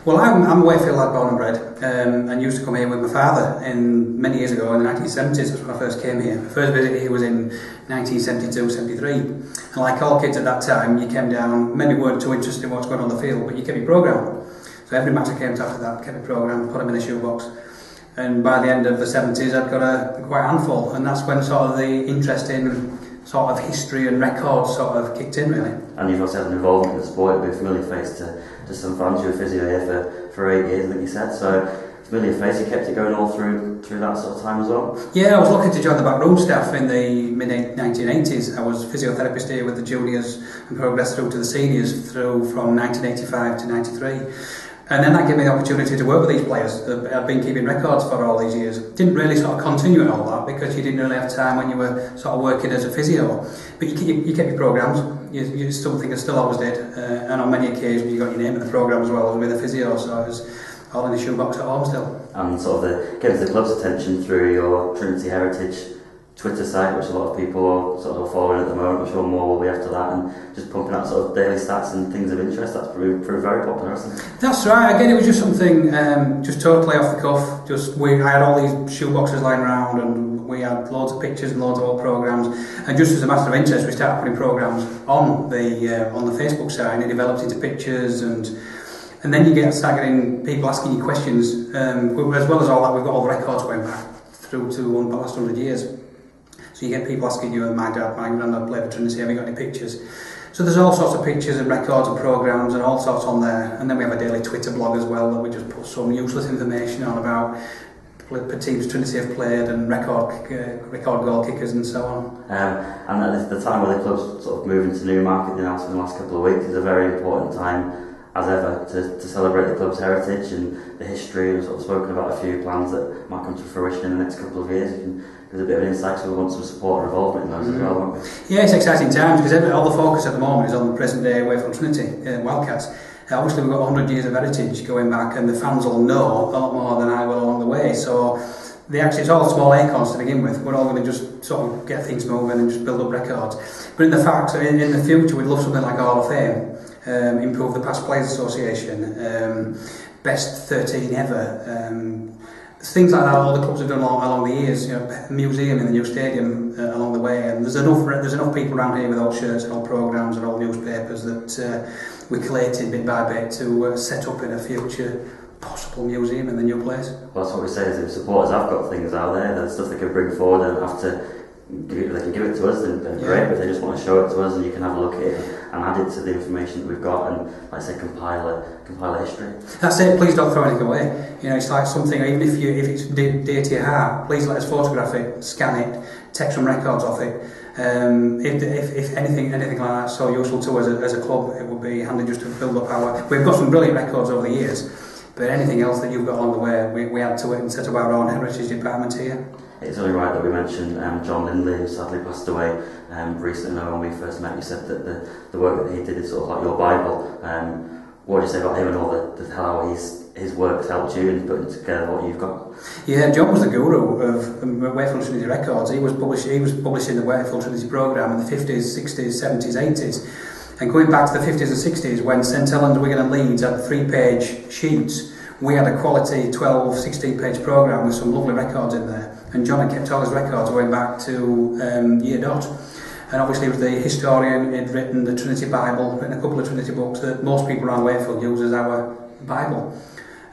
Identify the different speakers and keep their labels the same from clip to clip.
Speaker 1: Well, I'm a Wakefield lad, born and bred, and used to come here with my father many years ago in the 1970s. That's when I first came here. My first visit here was in 1972-73, and like all kids at that time, you came down, maybe weren't too interested in what's going on the field, but you kept your programme. So every match I came to after that, kept my programme, put them in a shoebox. And by the end of the 70s, I'd got a quite handful, and that's when sort of the interest in sort of history and records sort of kicked in, really.
Speaker 2: And you've also had an involvement in the sport. You've been a familiar face to some fans. You were physio here for 8 years, I think you said. So familiar face. You kept it going all through that sort of time as well.
Speaker 1: Yeah, I was lucky to join the backroom staff in the mid 1980s. I was physiotherapist here with the juniors and progressed through to the seniors from 1985 to 93. And then that gave me the opportunity to work with these players. I've been keeping records for all these years. Didn't really sort of continue all that because you didn't really have time when you were sort of working as a physio. But you kept your programmes. You still think I still always did. And on many occasions you got your name in the programme as well as with a physio. So it was all in the shoebox at home still.
Speaker 2: And sort of getting the club's attention through your Trinity Heritage Twitter site, which a lot of people are sort of following at the moment. I'm sure more will be after that, and just pumping out sort of daily stats and things of interest. That's proved very popular, hasn't it?
Speaker 1: That's right. Again, it was just something just totally off the cuff. I had all these shoeboxes lying around, and we had loads of pictures and loads of old programmes. And just as a matter of interest, we started putting programmes on the Facebook site, and it developed into pictures and then you start getting people asking you questions. As well as all that, we've got all the records going back through to the last 100 years. So you get people asking you, my granddad played for Trinity, have you got any pictures? So there's all sorts of pictures and records and programmes and all sorts on there. And then we have a daily Twitter blog as well that we just put some useless information on about the teams Trinity have played and record goal kickers and so on.
Speaker 2: And at the time where the club's sort of moving to Newmarket, announced in the last couple of weeks, is a very important time as ever to celebrate the club's heritage and the history. We've sort of spoken about a few plans that might come to fruition in the next couple of years. There's a bit of an insight, so we want some support and involvement in those as well, won't we?
Speaker 1: Yeah, it's exciting times because all the focus at the moment is on the present day Wakefield Trinity Wildcats. Obviously we've got 100 years of heritage going back, and the fans will know a lot more than I will along the way. So it's all small acorns to begin with. We're all going to just sort of get things moving and just build up records. But in the future we'd love something like a Hall of Fame, improve the Past Players Association, best 13 ever, things like that. All the clubs have done along the years. A museum in the new stadium along the way, and there's enough people around here with old shirts and old programmes and old newspapers that we collated bit by bit to set up in a future possible museum in the new place.
Speaker 2: Well, that's what we say, is if supporters have got things out there, the stuff they can bring forward and have to they can give it to us, then great. But if they just want to show it to us, and you can have a look at it and add it to the information that we've got, and like I say, compile a history.
Speaker 1: That's it. Please don't throw anything away. It's like something, even if it's dear to your heart, please let us photograph it, scan it, take some records off it. If anything like that's so useful to us as a club, it would be handy just to build up we've got some brilliant records over the years, but anything else that you've got along the way, we add to it and set up our own heritage department here.
Speaker 2: It's only right that we mentioned John Lindley, who sadly passed away recently. When we first met, you said that the work that he did is sort of like your Bible. What do you say about him and all how his work has helped you in putting together what you've got? Yeah,
Speaker 1: John was the guru of Wakefield Trinity Records. He was publishing the Wakefield Trinity programme in the 50s, 60s, 70s, 80s. And going back to the 50s and 60s, when St Helens, Wigan and Leeds had 3-page sheets, we had a quality 12, 16-page programme with some lovely records in there. And John had kept all his records going back to year dot. And obviously he was the historian. He'd written the Trinity Bible, written a couple of Trinity books that most people around Wakefield use as our Bible.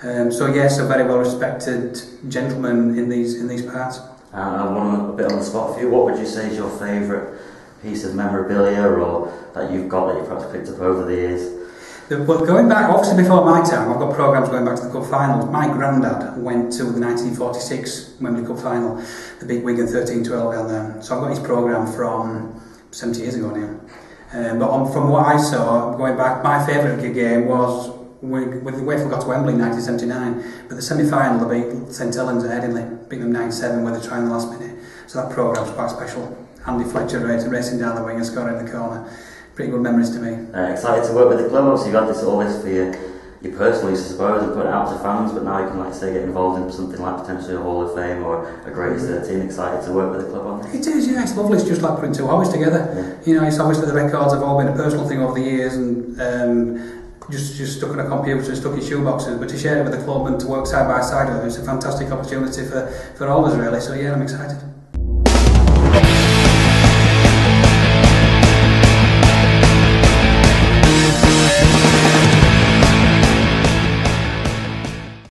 Speaker 1: So yes, a very well respected gentleman in these parts.
Speaker 2: I want a bit on the spot for you. What would you say is your favourite piece of memorabilia or that you've got that you've perhaps picked up over the years?
Speaker 1: Well, going back, obviously before my time, I've got programmes going back to the Cup finals. My granddad went to the 1946 Wembley Cup final, the big Wigan 13-12 down there. So I've got his programme from 70 years ago now. But from what I saw, going back, my favourite game was when Wakefield got to Wembley in 1979. But the semi-final, they beat St Helens at Headingley, beat them 9-7 with a try in the last minute. So that programme was quite special. Andy Fletcher racing down the wing and scoring in the corner. Pretty good memories to me.
Speaker 2: Excited to work with the club. Obviously you've had all this for your personal use, I suppose, and put it out to fans, but now you can, like say, get involved in something like potentially a Hall of Fame or a Greatest 13. Excited to work with the club on this?
Speaker 1: It is, yeah, it's lovely. It's just like putting two hobbies together. Yeah. It's obviously the records have all been a personal thing over the years, and just stuck on a computer and stuck in shoeboxes, but to share it with the club and to work side by side with them, it's a fantastic opportunity for all of us really. So yeah, I'm excited.